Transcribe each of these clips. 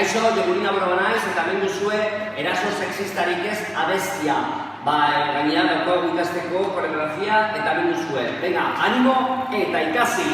Kaixo, Jogurina Boroba naiz, eta hemen duzue eraso sexistarik ez abestia. Gainera daukagu ikasteko koreografia eta hemen duzue. Venga, animo eta ikasi!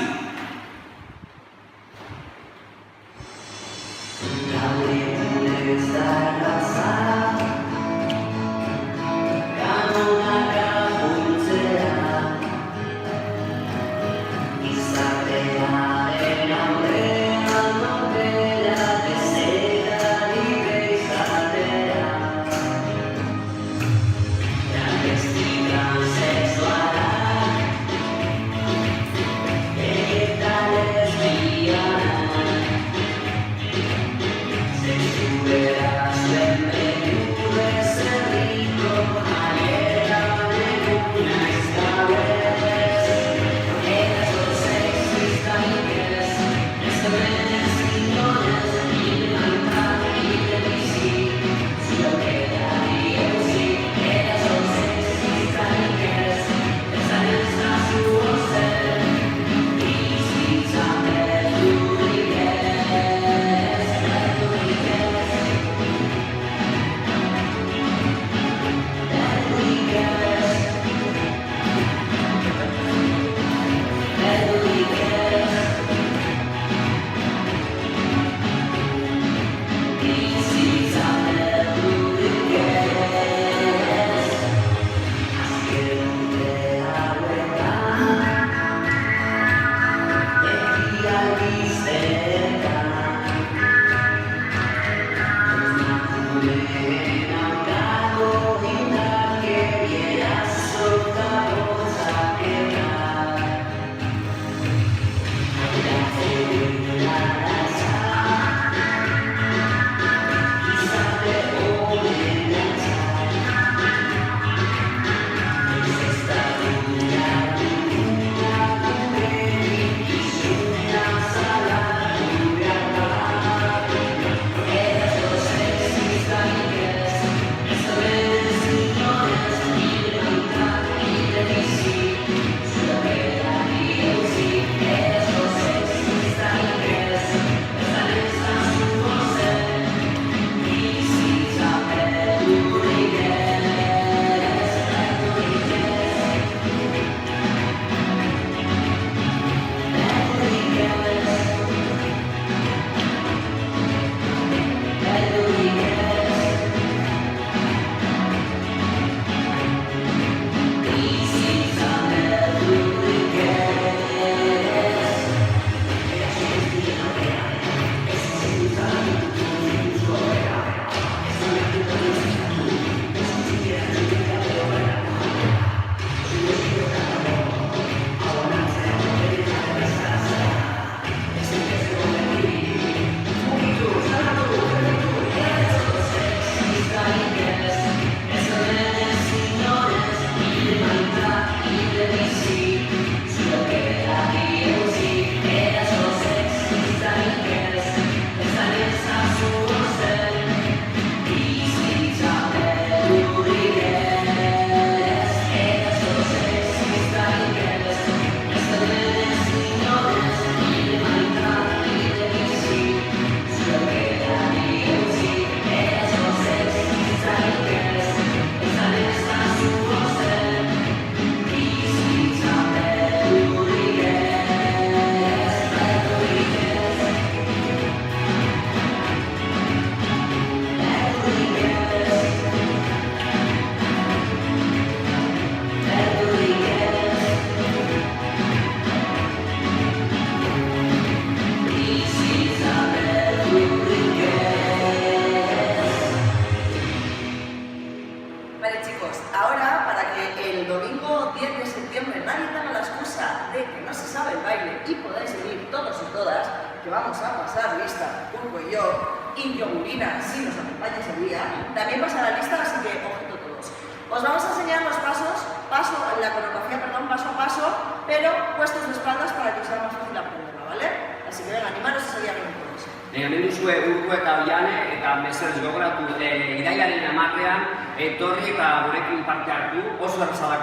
Que vamos a pasar lista, Urco y yo, y Jogurina, si nos acompaña ese día, también pasará lista, así que ojito todos. Os vamos a enseñar los pasos, la coreografía, perdón, paso a paso, pero puestos de espaldas para que os sea más fácil aprenderla, ¿vale? Así que venga, animaros a salir con todos. Hemen duzue Urko eta Oiane, eta mesedez gogoratu, irailaren 10ean etorri eta gurekin parte hartu, oso erraza da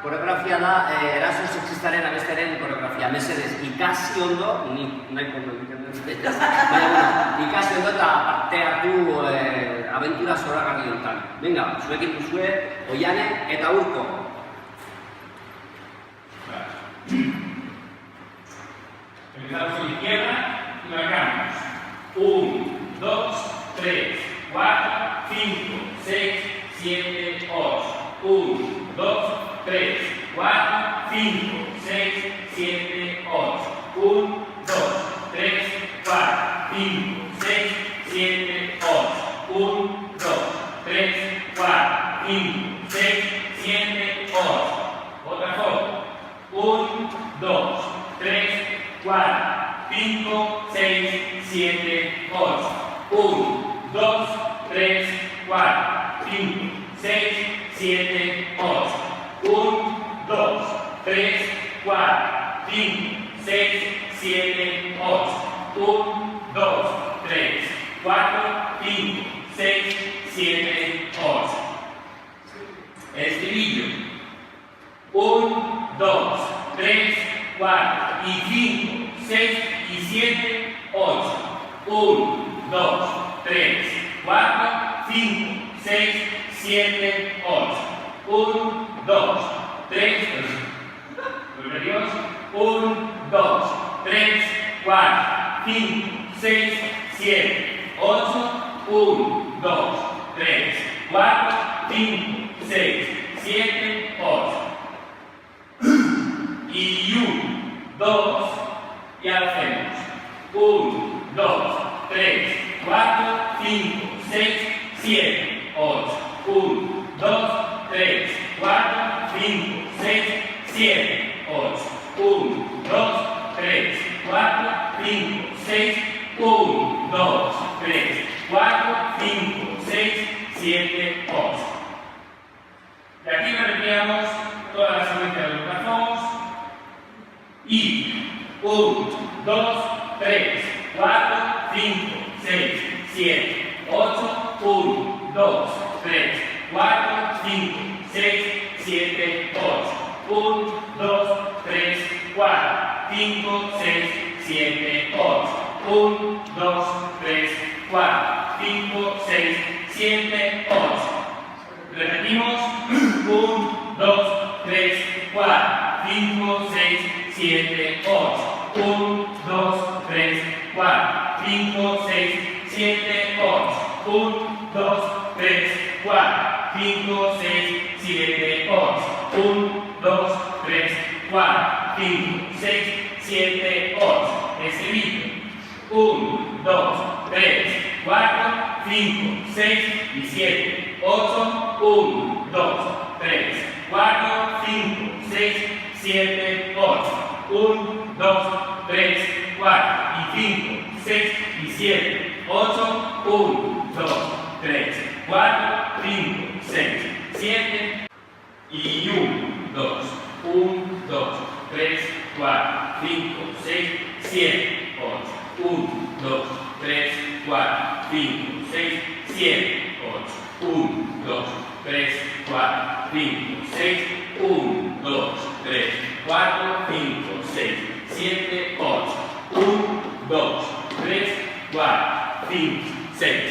koreografia da eraso sexistaren abestaren koreografia, mesedez, ikasi ondo, nik nahiko egiten dut, baina, ikasi ondo eta parte hartu aventura zoragarri honetan. Venga, zuekin duzue, Oiane eta Urko. Empezamos con la izquierda y marcamos 1, 2, 3, 4, 5, 6, 7, 8. 1, 2, 3, 4, 5, 6, 7, 8. 1, 2, 3, 4, 5, 6, 7, 8. 1, 2, 3, 4, 5, 6, 7, 8. Otra foto. 1, 2, 3, 4, 5, 6, 7, 8. 1, 2, 3, 4, 5, 6, 7, 8. 1, 2, 3, 4, 5, 6, 7, 8. 1, 2, 3, 4, 5, 6, 7, 8. El estribillo. 1, 2, 3, 4 y 5, 6 y 7, 8. 1, 2, 3, 4, 5, 6, 7, 8. 1, 2, 3, repetimos. 1, 2, 3, 4, 5, 6, 7, 8. 1, 2, 3, 4, 5, 6, 7, 8. Y 1, 2, y ahora hacemos 1, 2, 3, 4, 5, 6, 7, 8. 1, 2, 3, 4, 5, 6, 7, 8. 1, 2, 3, 4, 5, 6, 1, 2, 3, 4, 5, 6, 7, 8. Y aquí repetíamos toda la secuencia de los brazos. Y 1, 2, 3, 4, 5, 6, 7, 8. 1, 2, 3, 4, 5, 6, 7, 8. 1, 2, 3, 4, 5, 6, 7, 8. 1, 2, 3, 4, 5, 6, 7, 8. Repetimos. 1, 2, 3, 4, 5, 6, 7, 8. 1, 2, 3, 4, 5, 6, 7, 8. 1, 2, 3, 4, 5, 6, 7, 8. 1, 2, 3, 4, 5, 6, 7, 8. Estribillo. 1, 2, 3, 4, 5, 6 y 7, 8. 1, 2, 3, 4, 5, 6, 7, 8. 1, 2, 3, 4 y 5, 6 y 7, 8. 1, 2, 3, 4, 5, 6, 7 y 1, 2, 1, 2, 3, 4, 5, 6, 7, 8. 1, 2, 3, 4, 5, 6, 7, 8. 1, 2, 3, 4, 5, 6, 1, 2, 3, 4, 5, 6, 7, 8. 1, 2, 3, 4, 5, 6,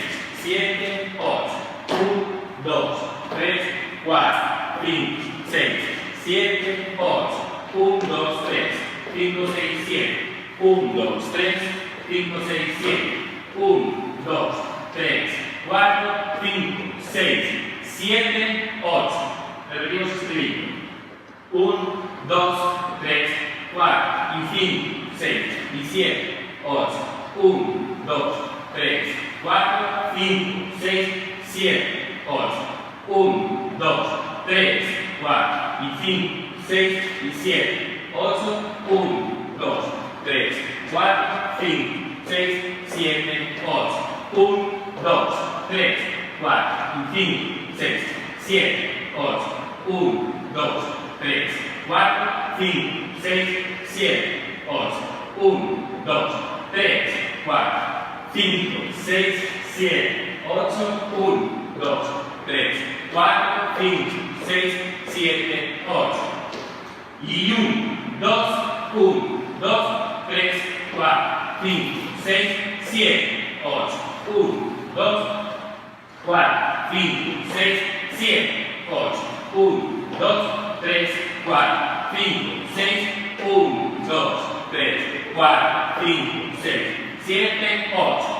7, 8. 1, 2, 3, 4, 5, 6, 7, 8. 1, 2, 3, 5, 6, 7. 1, 2, 3, 5, 6, 7. 1, 2, 3, 4, 5, 6, 7, 8. Repetimos este estribillo. 1, 2, 3, 4 y 5, 6 y 7, 8. 1, 2, 3, 4, 5, 6, 7, 8. 1, 2, 3, 4 y 5, 6 y 7, 8. 1, 2, 3, 4, 5, 6, 7, 8. 1, 2, 3, 4 y 5, 6, 7, 8. 1, 2, 3, 4, 5, 6, 7, 8. 1, 2, 3, 4, 5, 6, 7, 8. 1, 2, 3, 4, 5, 6, 7, 8. Y 1, 2, 1, 2, 3, 4, 5, 6, 7, 8. 1, 2, 4, 5, 6, 7, 8. 1, 2, 3, 4, 5, 6, 1, 2, 3, 4, 5, 6, 7, 8.